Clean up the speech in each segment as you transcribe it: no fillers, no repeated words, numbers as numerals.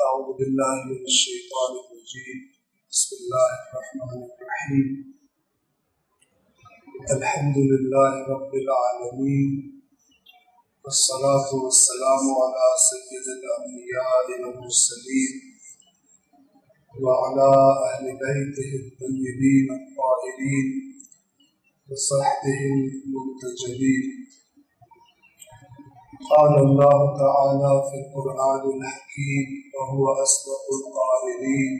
أعوذ بالله من الشيطان الرجيم بسم الله الرحمن الرحيم الحمد لله رب العالمين والصلاة والسلام على سيد الأنبياء والمرسلين وعلى أهل بيته الطيبين الطاهرين وصحبه المنتجبين. قال الله تعالى في القرآن الحكيم وهو أصدق القائلين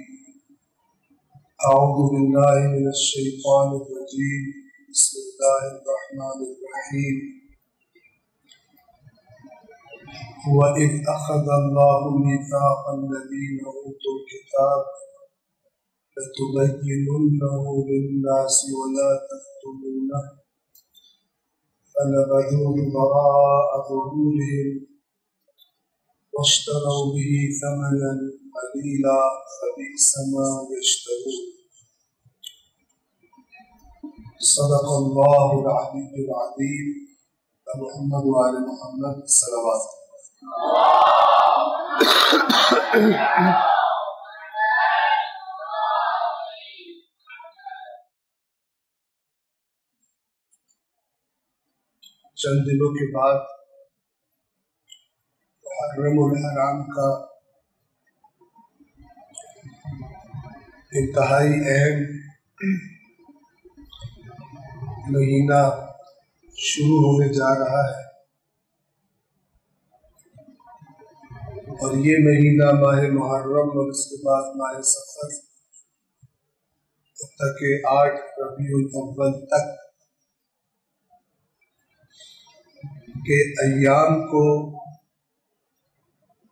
أعوذ بالله من الشيطان الرجيم بسم الله الرحمن الرحيم وإذ أخذ الله ميثاق الذين أوتوا الكتاب لتبيننه للناس ولا تكتمونه فنبذوه وراء ظهورهم واشتروا به ثمنا قليلا فبئس ما يشترون. صدق الله العلي العظيم. محمد وآل محمد صلوات. چند دنوں کے بعد محرم الحرام کا انتہائی اہم مہینہ شروع ہونے جا رہا ہے، اور یہ مہینہ ماہ محرم اور اس کے بعد ماہ صفر حتیٰ کہ 8 ربیع الاول تک کے ایام کو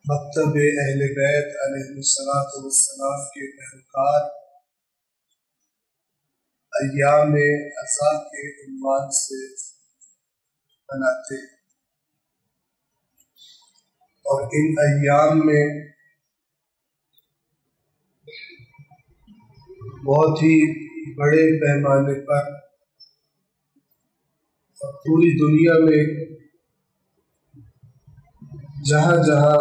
مکتب اہل بیت علیہ السلام کے پیروکار ایام عزا کے عنوان سے مناتے ہیں، اور ان ایام میں بہت ہی بڑے پیمانے پر اور پوری دنیا میں جہاں جہاں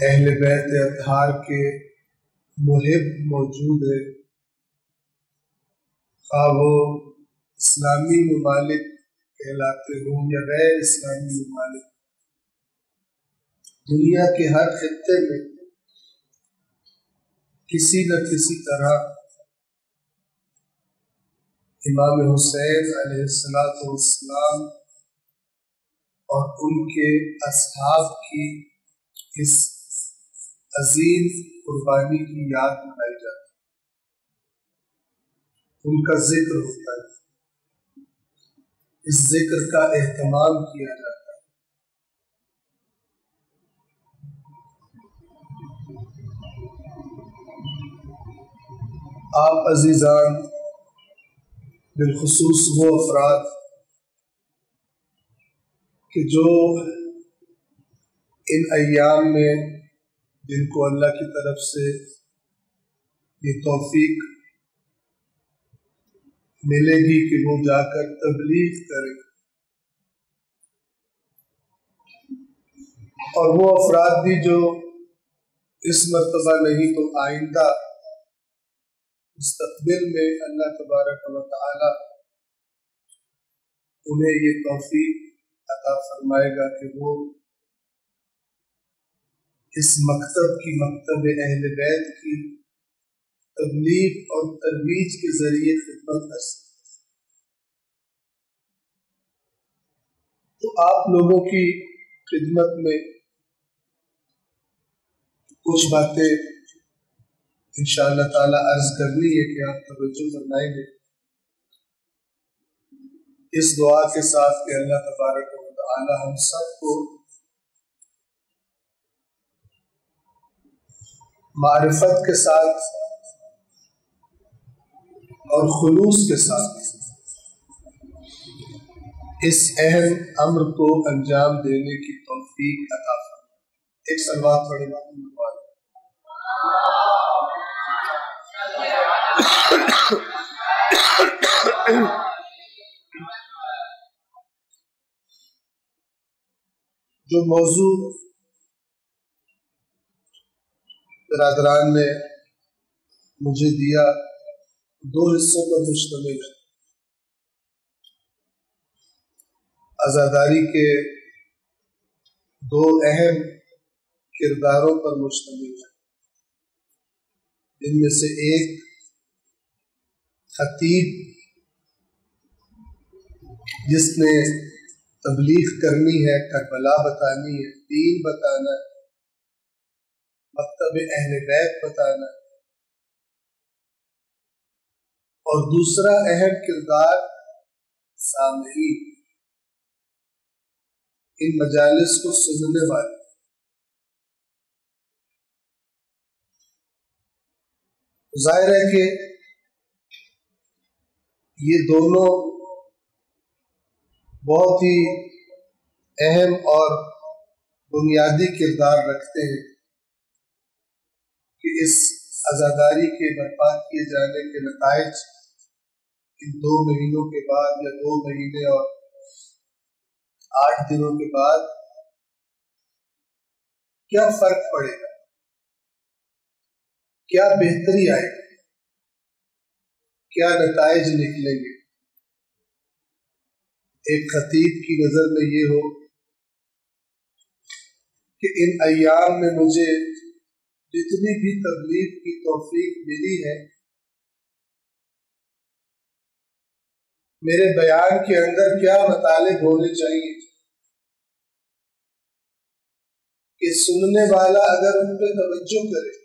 اہل بیت اطہار کے محب موجود ہے، خواہ وہ اسلامی ممالک کہلاتے ہوں یا غیر اسلامی ممالک، دنیا کے ہر خطے میں کسی نہ کسی طرح امام حسین علیہ السلام اور ان کے اصحاب کی اس عظیم قربانی کی یاد منائی جاتی ہے، ان کا ذکر ہوتا ہے، اس ذکر کا اہتمام کیا جاتا ہے۔ آپ عزیزان، بالخصوص وہ افراد کہ جو ان ایام میں جن کو اللہ کی طرف سے یہ توفیق ملے گی کہ وہ جا کر تبلیغ کریں، اور وہ افراد بھی جو اس مرتبہ نہیں تو آئندہ مستقبل میں اللہ تبارک و تعالی انہیں یہ توفیق عطا فرمائے گا کہ وہ اس مکتب اہل بیت کی تبلیغ اور ترویج کے ذریعے خدمت کر سکتے، تو آپ لوگوں کی خدمت میں کچھ باتیں انشاءاللہ تعالی عرض کرنی ہے کہ آپ توجہ فرمائیں گے، اس دعا کے ساتھ کہ اللہ تبارک و تعالی ہم سب کو معرفت کے ساتھ اور خلوص کے ساتھ اس اہم امر کو انجام دینے کی توفیق عطا فرمائے۔ ایک صلوات پڑھے جو موضوع برادران نے مجھے دیا دو حصوں پر مشتمل ہے۔ عزاداری کے دو اہم کرداروں پر مشتمل ہے، جن میں سے ایک خطیب جس نے تبلیغ کرنی ہے، کربلا بتانی ہے، دین بتانا ہے، مکتب اہل بیت بتانا ہے، اور دوسرا اہم کردار سامعین، ان مجالس کو سننے والے۔ ظاہر ہے کہ یہ دونوں بہت ہی اہم اور بنیادی کردار رکھتے ہیں کہ اس عزاداری کے برپا کیے جانے کے نتائج ان 2 مہینوں کے بعد یا 2 مہینے اور 8 دنوں کے بعد کیا فرق پڑے گا، کیا بہتری آئے گی، کیا نتائج نکلیں گے۔ ایک خطیب کی نظر میں یہ ہو کہ ان ایام میں مجھے جتنی بھی تبلیغ کی توفیق ملی ہے، میرے بیان کے اندر کیا مطالب ہونے چاہیے کہ سننے والا اگر ان پہ توجہ کرے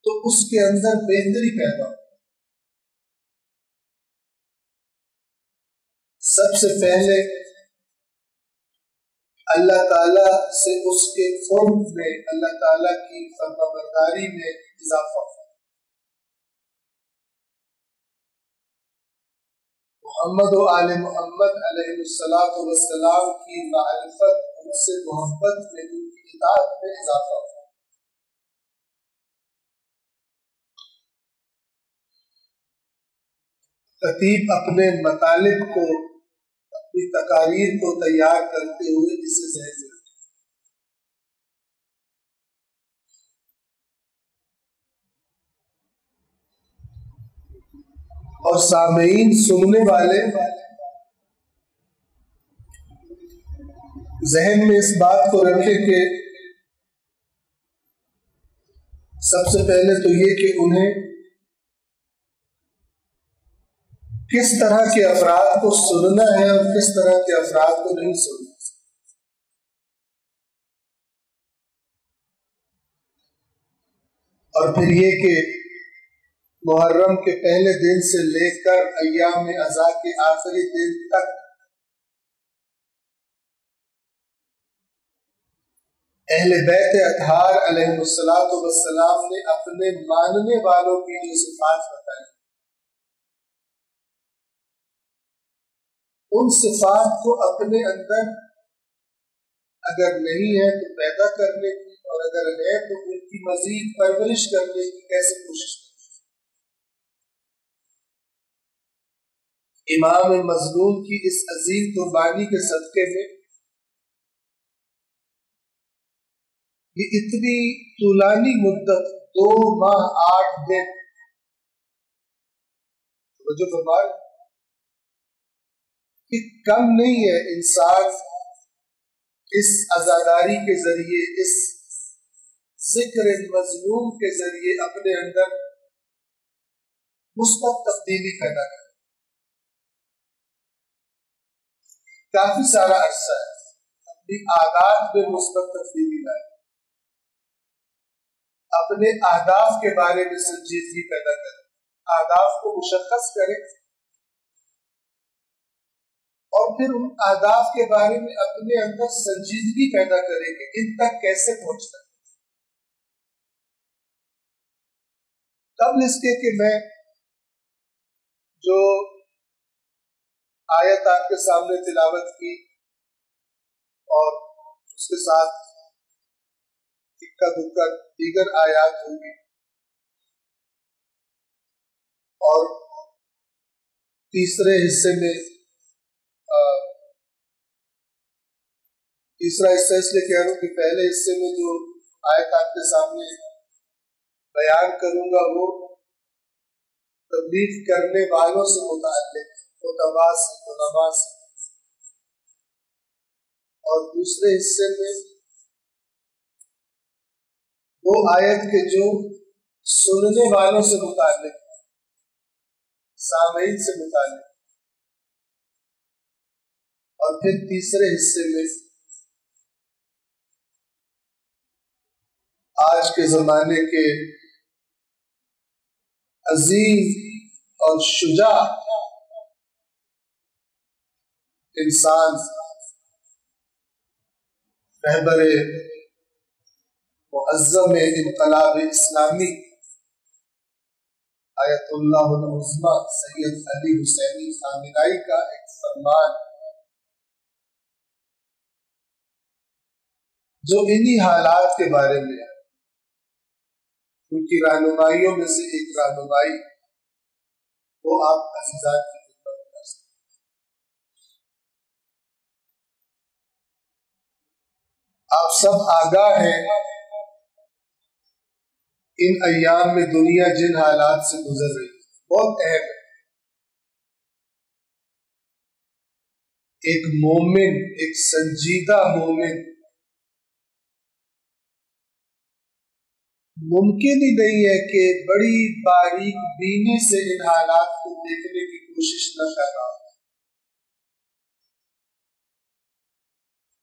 تو اس کے اندر بہتری پیدا ہو۔ سب سے پہلے اللہ تعالیٰ سے اس کے قرب میں، اللہ تعالیٰ کی فرمانبرداری میں اضافہ ہو۔ محمد و آل محمد علیہ السلام کی معرفت، ان سے محبت میں، ان کی اطاعت میں اضافہ ہو۔ خطیب اپنے مطالب کو، اپنی تقاریر کو تیار کرتے ہوئے اسے ذہن میں رکھے، اور سامعین، سننے والے ذہن میں اس بات کو رکھے کہ سب سے پہلے تو یہ کہ انہیں کس طرح کے افراد کو سننا ہے اور کس طرح کے افراد کو نہیں سننا۔ اور پھر یہ کہ محرم کے پہلے دن سے لے کر ایام اضحیٰ کے آخری دن تک اہل بیت اطہار علیہ السلام نے اپنے ماننے والوں کی جو صفات بتائی، ان صفات کو اپنے اندر اگر نہیں ہے تو پیدا کرنے کی، اور اگر ہے تو ان کی مزید پرورش کرنے کی کیسے کوشش کریں۔ امام مظلوم کی اس عظیم قربانی کے صدقے میں یہ اتنی طولانی مدت 2 ماہ 8 دن توجہ فرمائے کہ کم نہیں ہے انسان اس عزاداری کے ذریعے، اس ذکر مظلوم کے ذریعے اپنے اندر مثبت تبدیلی پیدا کرے۔ کافی سارا عرصہ ہے، اپنی عادات میں مثبت تبدیلی لائے، اپنے اہداف کے بارے میں سنجیدگی پیدا کرے، اہداف کو مشخص کرے، اور پھر ان اہداف کے بارے میں اپنے اندر سنجیدگی پیدا کرے کہ ان تک کیسے پہنچنا ہے۔ قبل اس کے کہ میں جو آیت آپ کے سامنے تلاوت کی اور اس کے ساتھ اکا دکا دیگر آیات ہوگی، اور تیسرے حصے میں تیسرا حصہ اس لیے کہہ رہا ہوں کہ پہلے حصے میں جو آیت آپ کے سامنے بیان کروں گا وہ تبلیغ کرنے والوں سے متعلق خطباء سے، علماء سے، اور دوسرے حصے میں وہ آیت کے جو سننے والوں سے متعلق، سامعین سے متعلق، اور پھر تیسرے حصے میں آج کے زمانے کے عظیم اور شجاع انسان، رہبر معظم انقلاب اسلامی آیت اللہ العظمی سید علی حسینی خامنائی کا ایک فرمان جو انہی حالات کے بارے میں ہے، ان کی رہنمائیوں میں سے ایک رہنمائی وہ آپ عزیزان کی خدمت کر سکتے ہیں۔ آپ سب آگاہ ہیں ان ایام میں دنیا جن حالات سے گزر رہی ہے، بہت اہم ہے۔ ایک مومن، ایک سنجیدہ مومن ممکن ہی نہیں ہے کہ بڑی باریک بینی سے ان حالات کو دیکھنے کی کوشش نہ کر رہا ہو،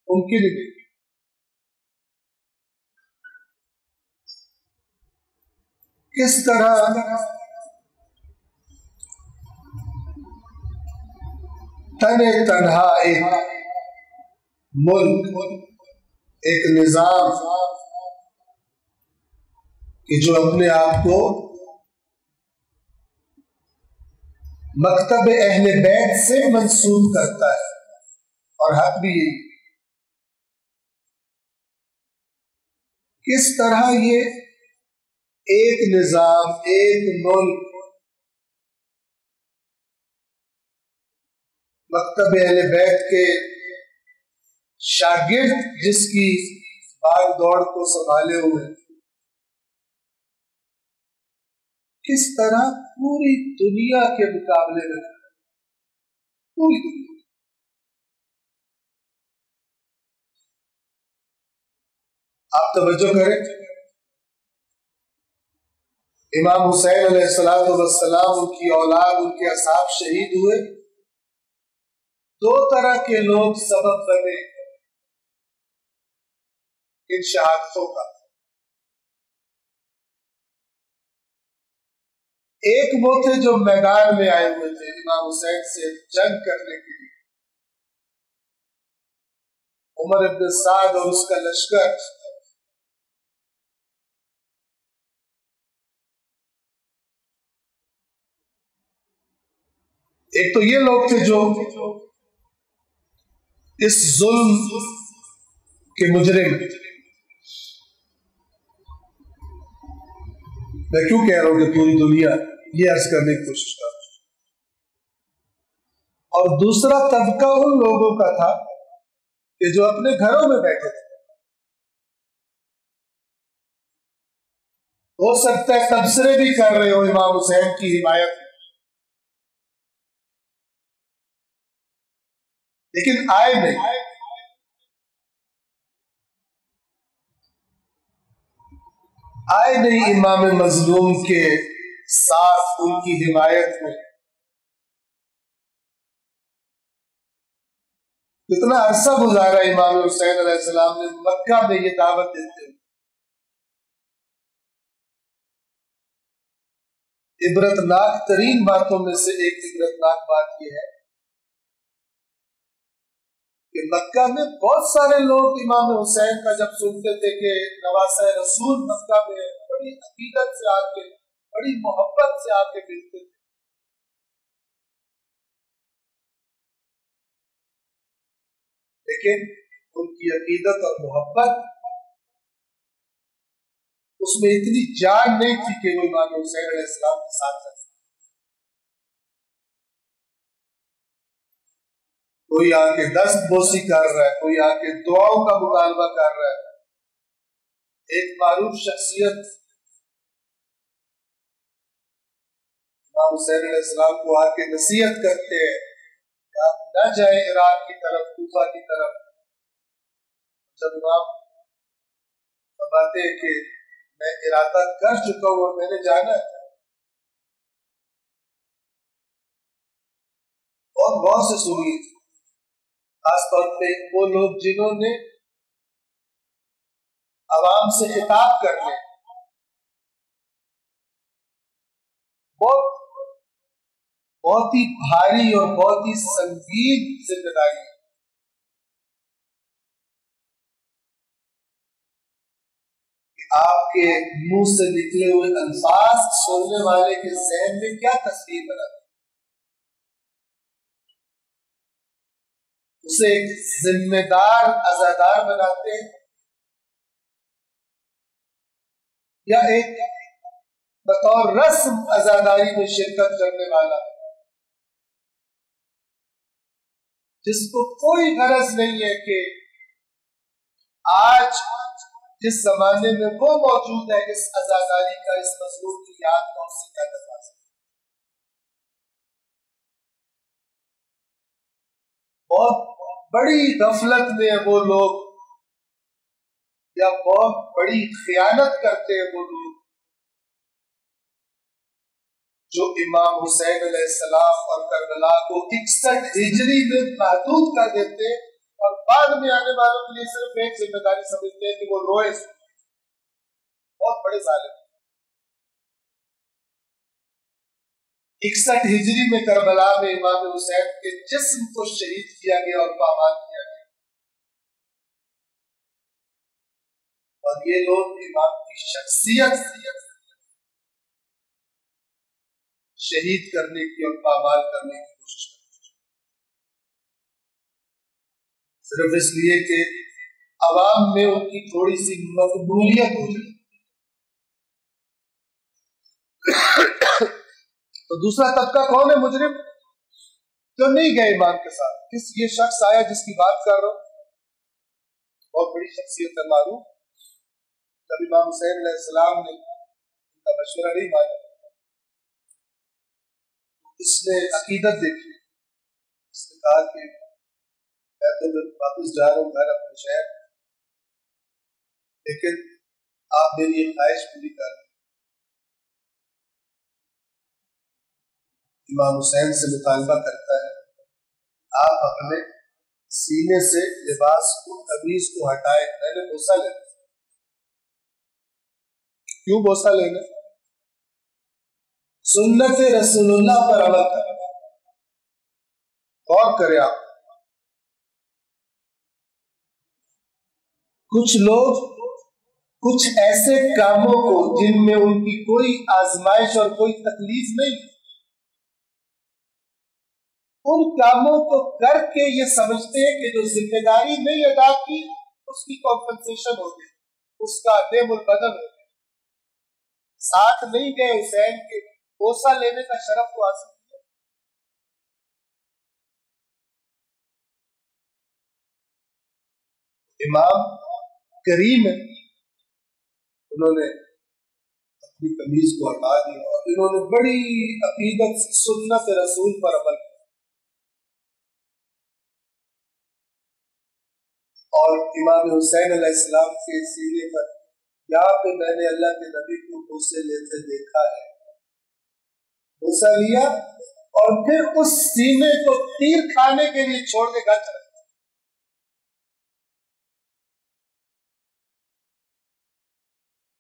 ممکن ہی نہیں۔ کس طرح تن تنہا ایک ملک، ایک نظام کہ جو اپنے آپ کو مکتب اہل بیت سے منسوب کرتا ہے، اور حق بھی یہی، کس طرح یہ ایک نظام، ایک ملک، مکتب اہل بیت کے شاگرد جس کی باغ دوڑ کو سنبھالے ہوئے، کس طرح پوری دنیا کے مقابلے میں، پوری دنیا، آپ توجہ کریں، امام حسین علیہ السلام، ان کی اولاد، ان کے اصحاب شہید ہوئے، دو طرح کے لوگ سبب بنے ان شہادتوں کا۔ ایک وہ تھے جو میدان میں آئے ہوئے تھے امام حسین سے جنگ کرنے کے لیے، عمر ابن سعد اور اس کا لشکر۔ ایک تو یہ لوگ تھے جو اس ظلم کے مجرم، میں کیوں کہہ رہا ہوں کہ پوری دنیا، یہ عرض کرنے کی کوشش کر رہا ہوں، اور دوسرا طبقہ ان لوگوں کا تھا کہ جو اپنے گھروں میں بیٹھے تھے، ہو سکتا ہے تبصرے بھی کر رہے ہو امام حسین کی حمایت، لیکن آئے نہیں، آئے نہیں امام مظلوم کے ساتھ ان کی حمایت میں۔ کتنا عرصہ گزارا امام حسین علیہ السلام نے مکہ میں یہ دعوت دیتے ہوئے۔ عبرتناک ترین باتوں میں سے ایک عبرتناک بات یہ ہے کہ مکہ میں بہت سارے لوگ امام حسین کا جب سنتے تھے کہ نواسہ رسول مکہ میں بڑی عقیدت سے آ کے، بڑی محبت سے آ کے ملتے تھے، لیکن ان کی عقیدت اور محبت اس میں اتنی جان نہیں تھی کہ وہ امام حسین علیہ السلام کے ساتھ رہتے۔ کوئی آ کے دست بوسی کر رہا ہے، کوئی آ کے دعاؤں کا مطالبہ کر رہا ہے. ایک معروف شخصیت امام حسین علیہ السلام کو آ کے نصیحت کرتے ہیں کہ آپ نہ جائیں عراق کی طرف، کوفہ کی طرف. جب امام فرماتے ہیں کہ میں ارادہ کر چکا ہوں اور میں نے جانا ہے. اور غور سے سنیے، خاص طور پہ وہ لوگ جنہوں نے عوام سے خطاب کرنے، بہت ہی بھاری اور بہت ہی سنگین ذمہ داری ہے. آپ کے منہ سے نکلے ہوئے الفاظ سننے والے کے ذہن میں کیا تصویر بناتے، اسے ایک ذمہ دار عزادار بناتے یا ایک بطور رسم عزاداری میں شرکت کرنے والا جس کو کوئی غرض نہیں ہے کہ آج جس زمانے میں وہ موجود ہے اس عزاداری کا، اس مظلوم کی یاد کا اس سے کیا کرنا ہے. بہت بڑی غفلت میں وہ لوگ، یا بہت بڑی خیانت کرتے ہیں وہ لوگ جو امام حسین علیہ السلام اور کربلا کو 61 ہجری میں محدود کر دیتے اور بعد میں آنے والوں کے لیے صرف ایک ذمہ داری سمجھتے ہیں کہ وہ روئے. بہت بڑے ظالم. 61 ہجری میں کربلا میں امام حسین کے جسم کو شہید کیا گیا اور پامال کیا گیا، اور یہ لوگ امام کی شخصیت شہید کرنے کی اور پامال کرنے کی کوشش کرتے ہیں، صرف اس لیے کہ عوام میں ان کی تھوڑی سی مقبولیت ہو جائے. تو دوسرا طبقہ کون ہے؟ مجرم جو نہیں گئے امام کے ساتھ. یہ شخص آیا جس کی بات کر رہا ہوں، بہت بڑی شخصیت ہے، معروف. جب امام حسین علیہ السلام نے ان کا مشورہ نہیں مانا، اس نے عقیدت دیکھی. اس نے کہا کہ میں تو واپس جا رہا ہوں گھر اپنے شہر، لیکن آپ میری ایک خواہش پوری کر دیں. امام حسین سے مطالبہ کرتا ہے آپ اپنے سینے سے لباس کو، قمیض کو ہٹائے، میں نے بوسہ لینا. کیوں بوسہ لینا؟ سنت رسول اللہ پر عمل کرنا. غور کرے آپ، کچھ لوگ کچھ ایسے کاموں کو جن میں ان کی کوئی آزمائش اور کوئی تکلیف نہیں، ان کاموں کو کر کے یہ سمجھتے ہیں کہ جو ذمہ داری نہیں ادا کی اس کی کمپنسیشن ہو گئی، اس کا نعم البدل ہو گیا. ساتھ نہیں گئے حسین کے، بوسہ لینے کا شرف کو حاصل کیا. امام کریم ہے، انہوں نے اپنی قمیض کو ہٹا دیا اور انہوں نے بڑی عقیدت سنت رسول پر عمل کیا. اور امام حسین علیہ السلام کے سینے پر یہاں پہ میں نے اللہ کے نبی کو بوسے لیتے دیکھا ہے، بوسہ لیا اور پھر اس سینے کو تیر کھانے کے لیے چھوڑ کے گھر چلا.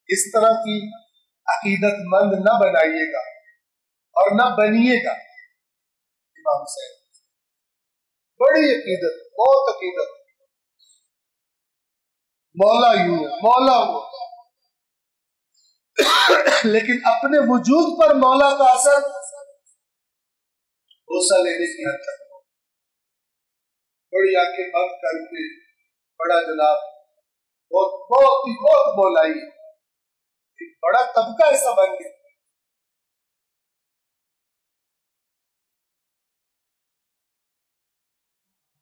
اس طرح کی عقیدت مند نہ بنائیے گا اور نہ بنیے گا. امام حسین بڑی عقیدت، بہت عقیدت، مولا یوں ہے، مولا ہوا، لیکن اپنے وجود پر مولا کا اثر بوسہ لینے کی حد تک. بڑی آنکھیں بند کر کے بڑا جناب، بہت مولائی، ایک بڑا طبقہ ایسا بن گیا.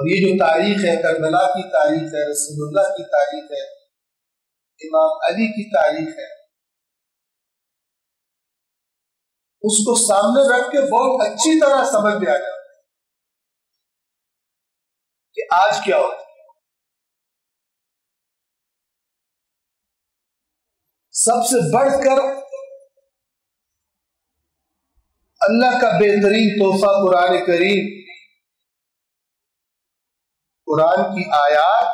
اور یہ جو تاریخ ہے، کربلا کی تاریخ ہے، رسول اللہ کی تاریخ ہے، امام علی کی تاریخ ہے، اس کو سامنے رکھ کے بہت اچھی طرح سمجھ میں آ جاتا ہے کہ آج کیا ہوتا ہے۔ سب سے بڑھ کر اللہ کا بہترین تحفہ قرآن کریم، قرآن کی آیات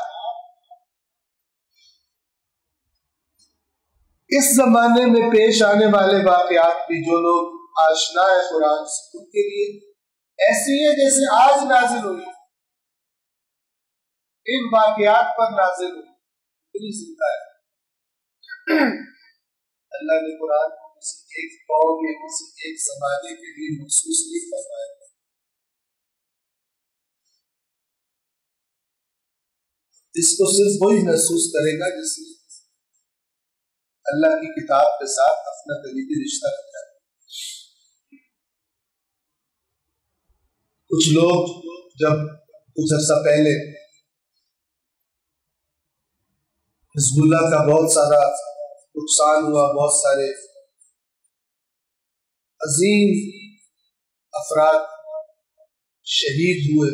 اس زمانے میں پیش آنے والے واقعات بھی جو لوگ آشنا ہے قرآن سے، ان کے لیے ایسی ہے جیسے آج نازل ہوئی، ان واقعات پر نازل ہوئی، اتنی زندہ ہے۔ اللہ نے قرآن کو کسی ایک قوم یا کسی ایک زمانے کے لیے مخصوص نہیں فرمایا، اس کو صرف وہی محسوس کرے گا جس نے اللہ کی کتاب کے ساتھ اپنا قریبی رشتہ رکھا ہے۔ کچھ لوگ جب کچھ عرصہ پہلے حزب اللہ کا بہت سارا نقصان ہوا، بہت سارے عظیم افراد شہید ہوئے،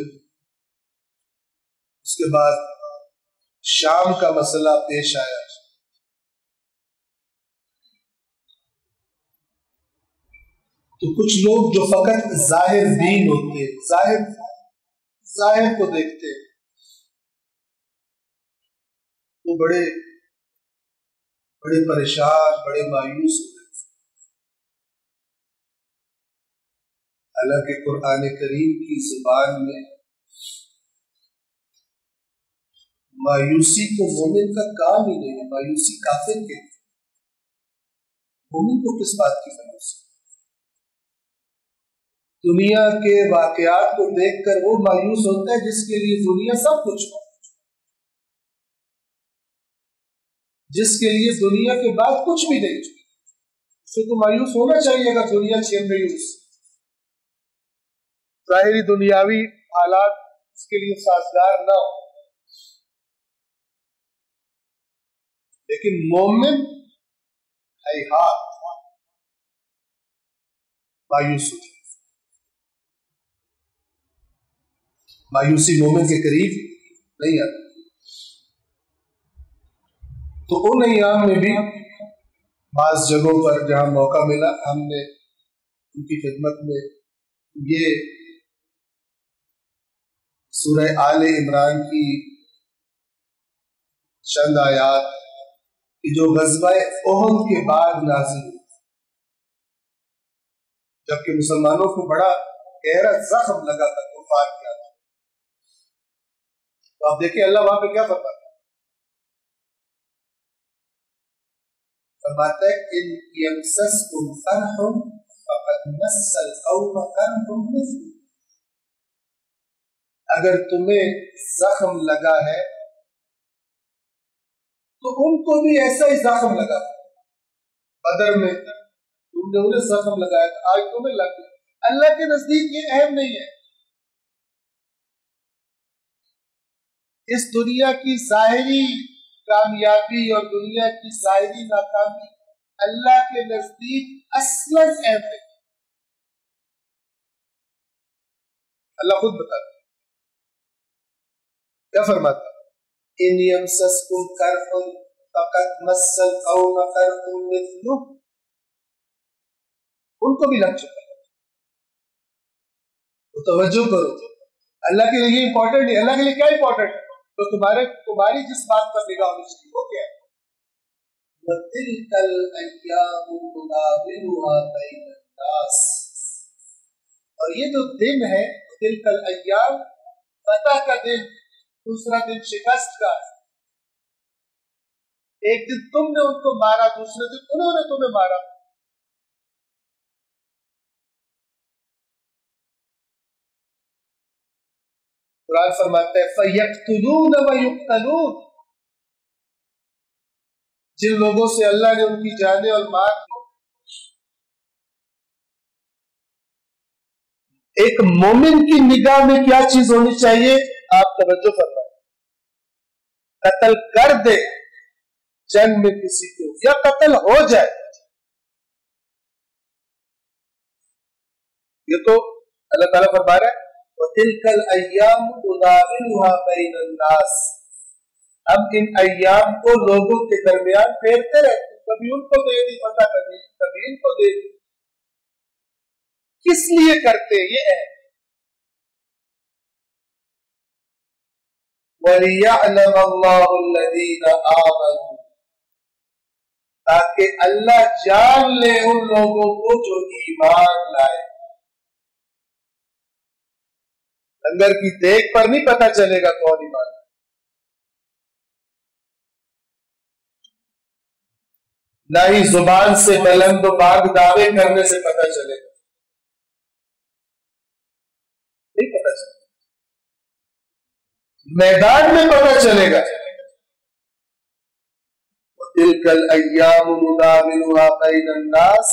اس کے بعد شام کا مسئلہ پیش آیا، تو کچھ لوگ جو فقط ظاہر دین ہوتے ہیں، ظاہر کو دیکھتے ہیں، وہ بڑے پریشان، بڑے مایوس ہو گئے۔ حالانکہ قرآن کریم کی زبان میں مایوسی کو مومن کا کام ہی نہیں ہے، مایوسی کافر کے، مومن کو کس بات کی مایوسی؟ دنیا کے واقعات کو دیکھ کر وہ مایوس ہوتا ہے جس کے لیے دنیا سب کچھ ہو، جس کے لیے دنیا کے بعد کچھ بھی نہیں، اسے تو مایوس ہونا چاہیے اگر دنیا چھین رہی ہو، ظاہری دنیاوی حالات اس کے لیے سازگار نہ ہو، لیکن مومن ہیہات مایوس ہو جائے، مایوسی مومن کے قریب نہیں آتی۔ تو ان ایام میں بھی بعض جگہوں پر جہاں موقع ملا، ہم نے ان کی خدمت میں یہ سورہ آل عمران کی چند آیات کہ جو غزوہ احد کے بعد نازل ہوئی، جبکہ مسلمانوں کو بڑا گہرا زخم لگا تھا کفار کیا تھا، تو آپ دیکھیں اللہ وہاں پہ کیا فرماتا ہے، فرماتا ہے ان یمسسکم قرح فقد مس القوم قرح مثله، اگر تمہیں زخم لگا ہے تو ان کو بھی ایسا ہی زخم لگا، بدر میں تم نے انہیں زخم لگایا تھا، آج تمہیں لگ گیا۔ اللہ کے نزدیک یہ اہم نہیں ہے، اس دنیا کی ظاہری کامیابی اور دنیا کی ظاہری ناکامی اللہ کے نزدیک اصلاً اہم نہیں، اللہ خود بتاتا ہے، کیا فرماتا ہے ان یمسسکم قرح فقد مس القوم قرح مثله، ان کو بھی لگ چکا ہے، تو توجہ کرو، اللہ کے لیے امپورٹنٹ نہیں، اللہ کے لیے کیا امپورٹنٹ ہے، تو تمہاری جس بات پر نگاہ ہونی چاہیے وہ کیا ہے، وَتِلْكَ الْأَيَّامُ نُدَاوِلُهَا بَيْنَ النَّاسِ، اور یہ جو دن ہے تلک الایام، فتح کا دن، دوسرا دن شکست کا، ایک دن تم نے ان کو مارا، دوسرے دن انہوں نے تمہیں مارا، قرآن فرماتا ہے فَيَقْتُلُونَ وَيُقْتَلُونَ، جن لوگوں سے اللہ نے ان کی جانیں اور مال ایک مومن کی نگاہ میں کیا چیز ہونی چاہیے؟ آپ توجہ فرمائیں. قتل کر دے جنگ میں کسی کو یا قتل ہو جائے، یہ تو اللہ تعالیٰ فرما رہا ہے وَتِلْكَ الْأَيَّامُ نُدَاوِلُهَا بَيْنَ النَّاسِ. ہم ان ایام کو لوگوں کے درمیان پھیرتے رہتے، کبھی ان کو دے دی پتہ، کبھی ان کو دے دی. کس لیے کرتے یہ ہے؟ وَلِيَعْلَمَ اللَّهُ الَّذِينَ آمَنُوا، تاکہ اللہ جان لے ان لوگوں کو جو ایمان لائے. لنگر کی دیکھ پر نہیں پتہ چلے گا کون ایمان لائے، نہ ہی زبان سے بلند و باغ دعوے کرنے سے پتہ چلے گا، نہیں پتہ چلے گا، میدان میں پتہ چلے گا. وَتِلْكَ الْأَيَّامُ نُدَاوِلُهَا بَيْنَ النَّاسِ.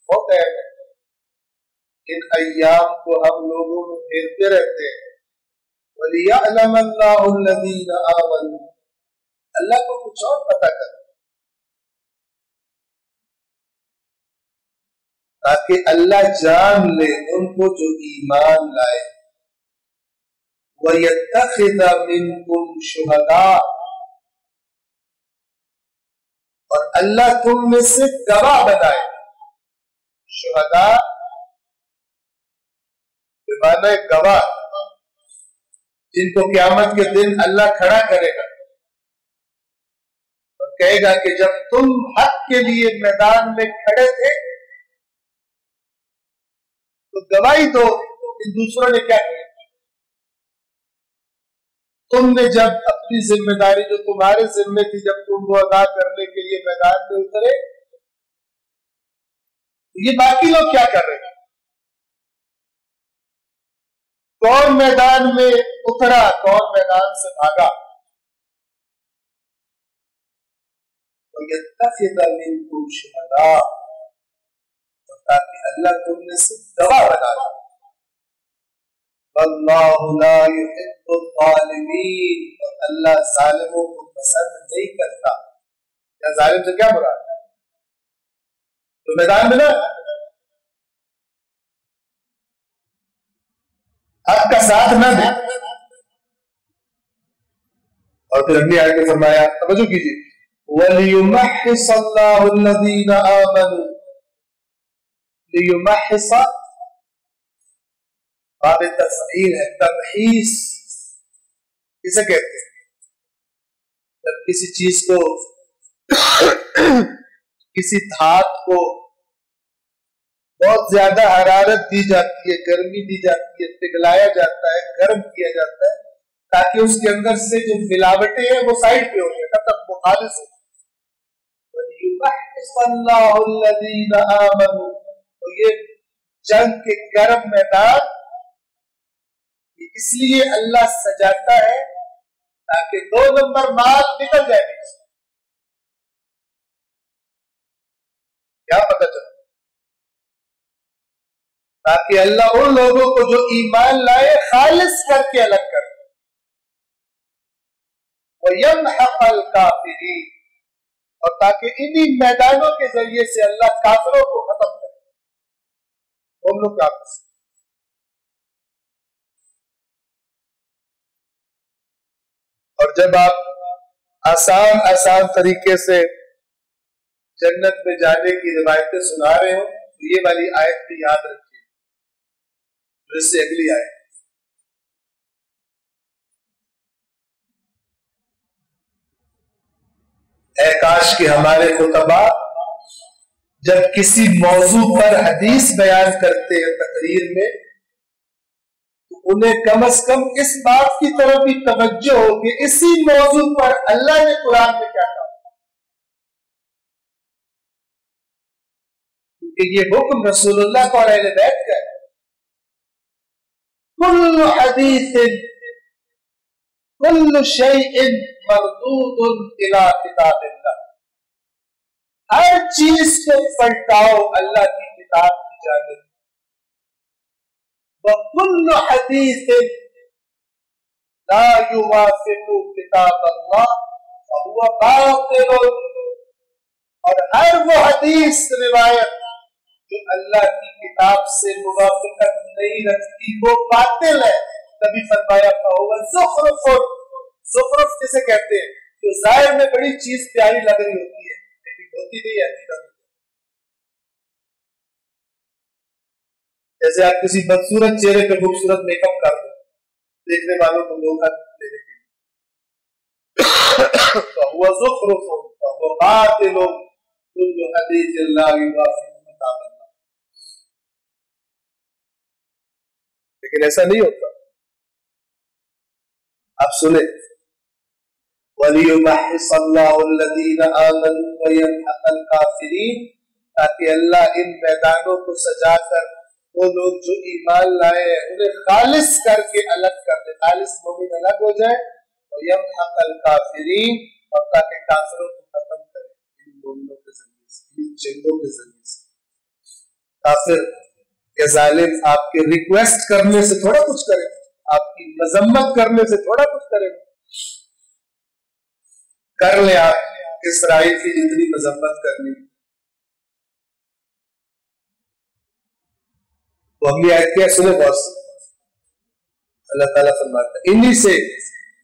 ہوتا ہے ان ایام کو ہم لوگوں میں پھیرتے رہتے ہیں. وَلِيَعْلَمَ اللَّهُ الَّذِينَ آمَنُوا، اللہ کو کچھ اور پتہ کر، تاکہ اللہ جان لے ان کو جو ایمان لائے. وَيَتَّخِذَ مِنْكُمْ شُهَدَاءَ، اور اللہ تم میں سے گواہ بنائے. شہداء بمعنی گواہ، جن کو قیامت کے دن اللہ کھڑا کرے گا اور کہے گا کہ جب تم حق کے لیے میدان میں کھڑے تھے تو گواہی دو ان دوسروں نے کیا کیا. تم نے جب اپنی ذمہ داری جو تمہارے ذمہ تھی جب تم وہ ادا کرنے کے لیے میدان میں اترے، یہ باقی لوگ کیا کر رہے ہیں؟ کون میدان میں اترا، کون میدان سے بھاگا. وَيَتَّخِذَ مِنْكُمْ شُهَدَاءَ، تاکہ اللہ تم میں سے گواہ بنا دے. وَاللَّهُ لَا يُحِبُّ الظَّالِمِينَ، اور اللہ ظالموں کو پسند نہیں کرتا. یا ظالم سے کیا مراد ہے؟ تو میدان میں نا حق کا ساتھ نہ دے. اور پھر اگلی آیت میں فرمایا، توجہ کیجیے، وَلِيُمَحِّصَ اللَّهُ الَّذِينَ آمَنُوا. لِيُمَحِّصَ باب تفعیل ہے، تمحیص کسے کہتے ہیں؟ جب کسی چیز کو کسی دھات کو بہت زیادہ حرارت دی جاتی ہے، گرمی دی جاتی ہے، پگھلایا جاتا ہے، گرم کیا جاتا ہے تاکہ اس کے اندر سے جو ملاوٹیں ہیں وہ سائڈ پہ ہو جائے، تب تک وہ خالص ہو. وَلِيُمَحِّصَ اللَّهُ الَّذِينَ آمَنُوا، تو یہ جنگ کے گرم میدان اس لیے اللہ سجاتا ہے تاکہ 2 نمبر مال نکل جائے. کیا پتہ چلا؟ تاکہ اللہ ان لوگوں کو جو ایمان لائے خالص کر کے الگ کر دے. وَيَمْحَقَ الْكَافِرِينَ، اور تاکہ انہی میدانوں کے ذریعے سے اللہ کافروں کو ختم کرے. ہم لوگ کافر. اور جب آپ آسان طریقے سے جنت میں جانے کی روایتیں سنا رہے ہو تو یہ والی آیت بھی یاد رکھیے، جس سے اگلی آیت. اے کاش کہ ہمارے خطبہ جب کسی موضوع پر حدیث بیان کرتے ہیں تقریر میں تو انہیں کم از کم اس بات کی طرف بھی توجہ ہو کہ اسی موضوع پر اللہ نے قرآن میں کیا کہا، کیونکہ یہ حکم رسول اللہ کو اہل بیت کا ہے. کل حدیث کل شیء مردود الی کتاب اللہ، ہر چیز کو پلٹاؤ اللہ کی کتاب کی جانب. وَكُلُّ حَدِيثٍ لَا يُوَافِقُ كِتَابَ اللَّهِ فَهُوَ بَاطِلٌ، اور ہر وہ حدیث روایت جو اللہ کی کتاب سے موافقت نہیں رکھتی وہ باطل ہے۔ تبھی فرمایا فَهُوَ زُخْرُفٌ، زخرف کسے کہتے ہیں؟ جو ظاہر میں بڑی چیز پیاری لگ رہی ہوتی ہے لیکن ہوتی نہیں ہے۔ جیسے آپ کسی بدصورت چہرے پہ خوبصورت میک اپ کر دو دیکھنے والوں کو دھوکہ دینے کے لیے، فَهُوَ زُخْرُفٌ فَهُوَ بَاطِلٌ كُلُّ حَدِيثٍ لَا يُوَافِقُ كِتَابَ اللَّهِ۔ لیکن ایسا نہیں ہوتا۔ آپ سنیں وَلِيُمَحِّصَ اللَّهُ الَّذِينَ آمَنُوا وَيَمْحَقَ الْكَافِرِينَ، تاکہ اللہ ان میدانوں کو سجا کر وہ لوگ جو ایمان لائے ہیں انہیں خالص کر کے الگ کر دے، خالص مومن الگ ہو جائے، وَيَمْحَقَ الْكَافِرِينَ، اور تاکہ کافروں کو ختم کرے ان مومنوں کے ذریعے سے، ان چندوں کے ذریعے سے۔ کافر کے ظالم آپ کے ریکویسٹ کرنے سے تھوڑا کچھ کرے، آپ کی مذمت کرنے سے تھوڑا کچھ کرے، کر لیں آپ اسرائیل کی جتنی مذمت کرنی۔ تو اگلی آیت کیا سنے بہت اللہ تعالیٰ فرماتا ہے انہی سے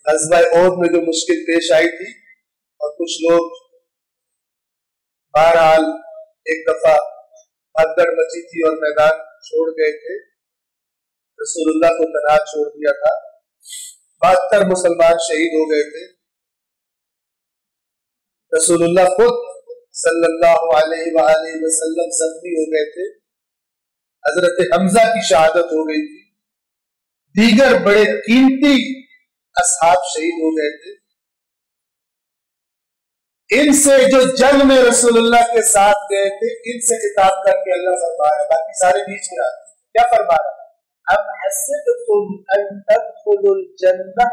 غزوہ احد میں جو مشکل پیش آئی تھی اور کچھ لوگ بہرحال ایک دفعہ بھگدڑ مچی تھی اور میدان چھوڑ گئے تھے، رسول اللہ کو تنہا چھوڑ دیا تھا، 72 مسلمان شہید ہو گئے تھے، رسول اللہ خود صلی اللہ علیہ وآلہ وسلم زخمی ہو گئے تھے، حضرت حمزہ کی شہادت ہو گئی تھی، دیگر بڑے قیمتی اصحاب شہید ہو گئے تھے۔ ان سے جو جنگ میں رسول اللہ کے ساتھ گئے تھے ان سے خطاب کر کے اللہ فرما رہا ہے، باقی سارے بیچ میں آتے کیا فرما رہا ہے؟ ام حسبتم ان تدخلوا الجنہ،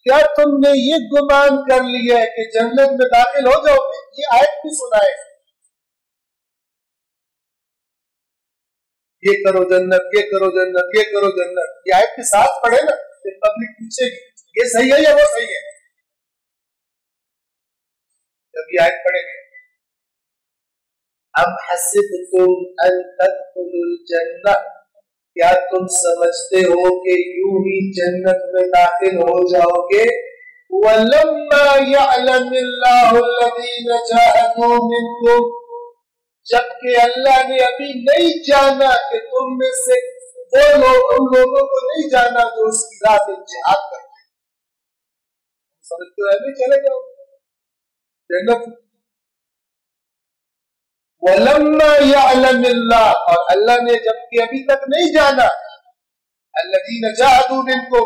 کیا تم نے یہ گمان کر لیا ہے کہ جنت میں داخل ہو جاؤ گے؟ یہ آیت بھی سنائے، یہ کرو جنت، یہ کرو جنت، یہ کرو جنت، یہ آیت کے ساتھ پڑھے نا، یہ پبلک پوچھے گی یہ صحیح ہے یا وہ صحیح ہے؟ جب یہ آیت پڑھیں گے ام حسبتم ان تدخلوا الجنہ، کیا تم سمجھتے ہو کہ یوں ہی جنت میں داخل ہو جاؤ گے؟ وَلَمَّا يَعْلَمِ اللَّهُ الَّذِينَ جَاهَدُوا مِنكُمْ، جبکہ اللہ نے ابھی نہیں جانا کہ تم میں سے وہ لوگ، ان لوگوں کو نہیں جانا جو اس کی راہ میں جہاد کرتے ہیں۔ سمجھتے ہو ایسے چلے جاؤ جنت۔ وَلَمَّا يَعْلَمِ اللَّهُ، اور اللہ نے جبکہ ابھی تک نہیں جانا، الَّذِينَ جَاهَدُوا مِنكُمْ،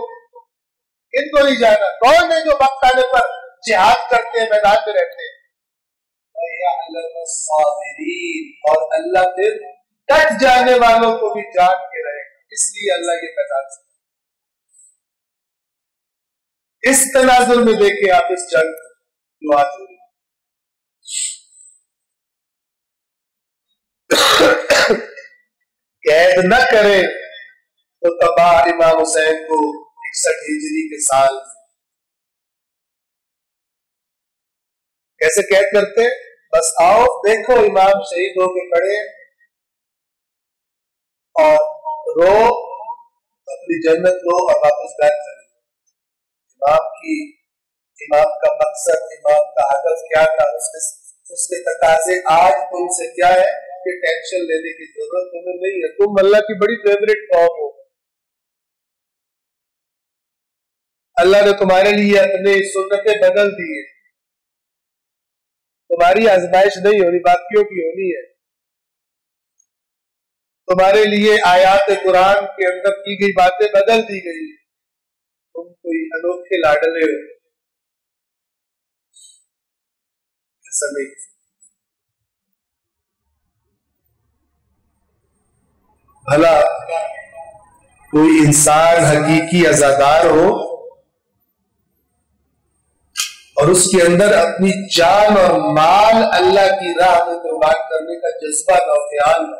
ان کو نہیں جانا، کون ہے جو وقت آنے پر جہاد کرتے ہیں، میدان میں رہتے ہیں، وَيَعْلَمَ الصَّابِرِينَ، اور اللہ پھر ڈٹ جانے والوں کو بھی جان کے رہے گا، اس لیے اللہ یہ میدان سے اس تناظر میں دیکھیں آپ اس جنگ جو آج ہو رہی قید نہ کرے تو تباہ امام حسین کو 61 ہجری کے سال کیسے قید کرتے؟ بس آؤ دیکھو امام شہید ہو کے کھڑے اور رو، اپنی جنت لو اور واپس گھر چلے۔ امام کا مقصد، امام کا ہدف کیا تھا، اس کے تقاضے آج تم سے کیا ہے کہ ٹینشن لینے کی ضرورت تمہیں نہیں ہے، تم اللہ کی بڑی فیوریٹ قوم ہو، اللہ نے تمہارے لیے اپنے سنتیں بدل دی ہیں، تمہاری آزمائش نہیں ہونی، باقیوں کی ہونی ہے، تمہارے لیے آیات قرآن کے اندر کی گئی باتیں بدل دی گئی، تم کوئی انوکھے لاڈلے ہو، ایسا نہیں۔ بھلا کوئی انسان حقیقی عزادار ہو اور اس کے اندر اپنی جان اور مال اللہ کی راہ میں قربان کرنے کا جذبہ نہ، خیال نہ،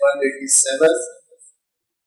187,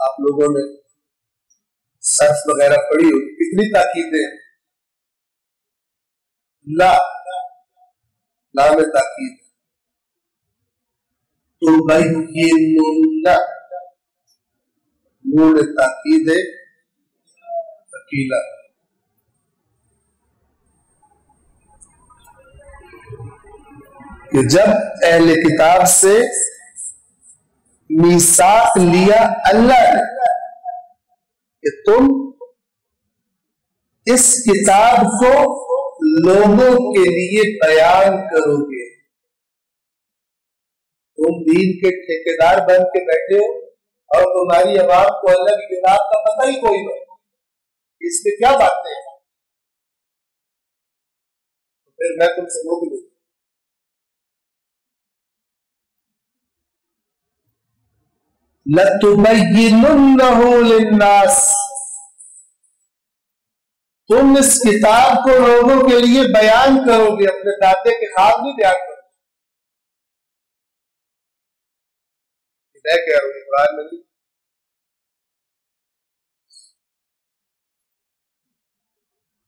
آپ لوگوں نے صرف وغیرہ پڑھی ہو، کتنی تاکیدیں لا میں تاکید، تبینن نون تاکید اکیلا، کہ جب اہل کتاب سے میثاق لیا اللہ نے کہ تم اس کتاب کو لوگوں کے لیے بیان کرو گے، تم دین کے ٹھیکیدار بن کے بیٹھے ہو اور تمہاری عوام کو اللہ کی کتاب کا پتہ ہی کوئی نہیں، اس میں کیا باتیں ہیں؟ پھر میں تم سے روک لوں، لَتُبَيِّنُنَّهُ لِلنَّاسِ، تم اس کتاب کو لوگوں کے لیے بیان کرو گے، اپنے دادے کے خواب نہیں بیان کرو گے، میں کہہ رہا ہوں قرآن میں نہیں۔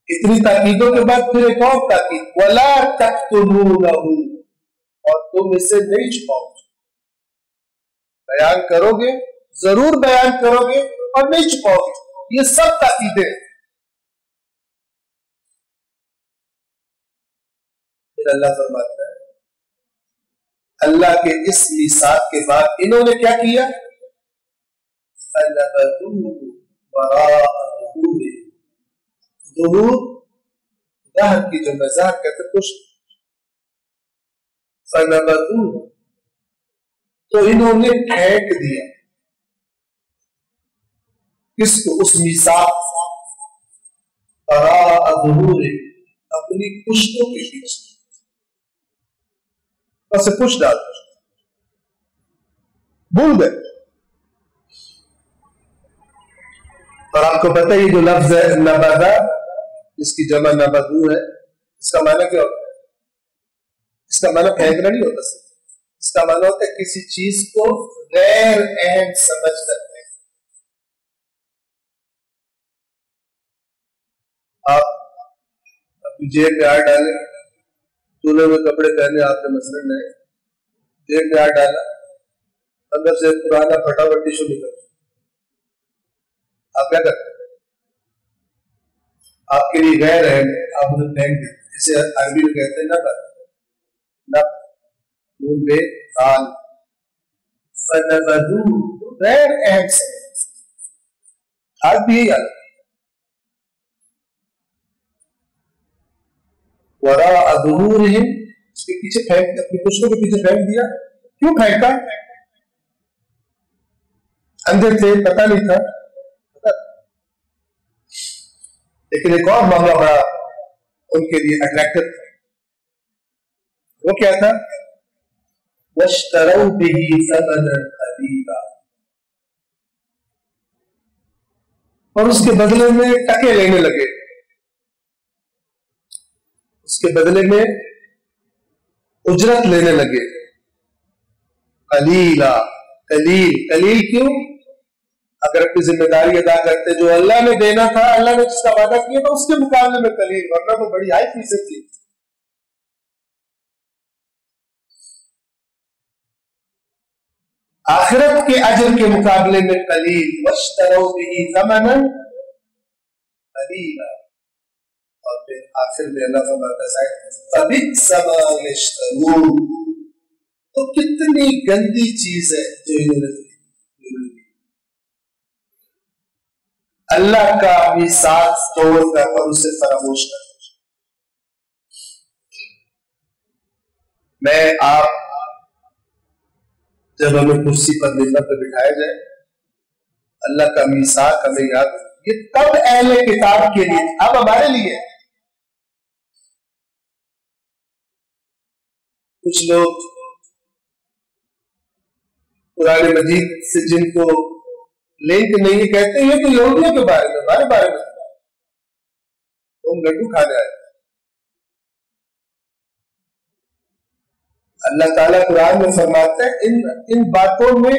اتنی تاکیدوں کے بعد پھر ایک اور تاکید، وَلَا تَكْتُمُونَهُ، اور تم اسے نہیں چھپاؤ گے، بیان کرو گے، ضرور بیان کرو گے اور نہیں چھپاؤ گے، یہ سب تاکیدیں ہیں۔ پھر اللہ فرماتا ہے اللہ کے اس میثاق کے بعد انہوں نے کیا کیا؟ فَنَبَذُوهُ وَرَاءَ ظُهُورِهِمْ، ظہور ظہر کی جو مزاح کہتے کچھ، فَنَبَذُوهُ تو انہوں نے پھینک دیا، کس کو؟ اس میثاق، وَرَاءَ ظُهُورِهِمْ، اپنی پشتوں کے پیچھے، بس پشت ڈال بھول گئے۔ اور آپ کو پتہ ہے یہ جو لفظ ہے نبذہ، اس کی جمع نبذو ہے، اس کا معنی کیا ہوتا ہے؟ اس کا معنی پھینکنا نہیں ہوتا، اس کا معنی ہوتا ہے کسی چیز کو غیر اہم سمجھ کر پھینکنا۔ آپ اپنی جیب میں ہاتھ ڈالیں، چولہے میں کپڑے پہنے آپ نے مثلاً نہیں، جیب میں ہاتھ ڈالا، اندر سے پرانا پھٹا ہوا ٹیشو نکل، آپ کیا کرتے ہیں؟ آپ کے لیے غیر ہے، آپ نے پھینک دیا، اسے عربی میں کہتے ہیں نہ نون بے آل، فَنَبَذُوهُ غیر اہم سمجھ، آج بھی یہی حالت، وَرَاءَ ظُهُورِهِمْ، اس کے پیچھے پھینک، اپنی پشتوں کے پیچھے پھینک دیا۔ کیوں پھینکا؟ اندھے تھے، پتہ نہیں تھا، لیکن ایک اور معاملہ بڑا ان کے لیے اٹریکٹو تھا، وہ کیا تھا؟ وَاشْتَرَوْا بِهِ ثَمَنًا قَلِيلًا، اور اس کے بدلے میں ٹکے لینے لگے، اس کے بدلے میں اجرت لینے لگے، قلیلا، قلیل کیوں؟ اگر اپنی ذمہ داری ادا کرتے، جو اللہ نے دینا تھا، اللہ نے جس کا وعدہ کیا تھا، اس کے مقابلے میں قلیل، ورنہ تو بڑی ہائی فیصد تھی۔ آخرت کے اجر کے مقابلے میں قلیل، وَاشْتَرَوْا بِهِ ثَمَنًا قَلِيلًا، اور پھر آخر میں اللہ فرماتا ہے فَبِئْسَ مَا يَشْتَرُونَ، تو کتنی گندی چیز ہے جو انہوں نے خریدی، اللہ کا میثاق توڑ کر اور اسے فراموش کر۔ میں آپ جب ہمیں کرسی پر ممبر پہ بٹھایا جائے، اللہ کا میثاق ہمیں یاد ہے، یہ تب اہل کتاب کے لیے، اب ہمارے لیے۔ کچھ لوگ قرآن مجید سے جن کو لنک نہیں کہتے ہیں کہ یہودیوں کے بارے میں، ہمارے بارے میں تم لڈو کھانے آئے۔ اللہ تعالیٰ قرآن میں فرماتا ہے ان باتوں میں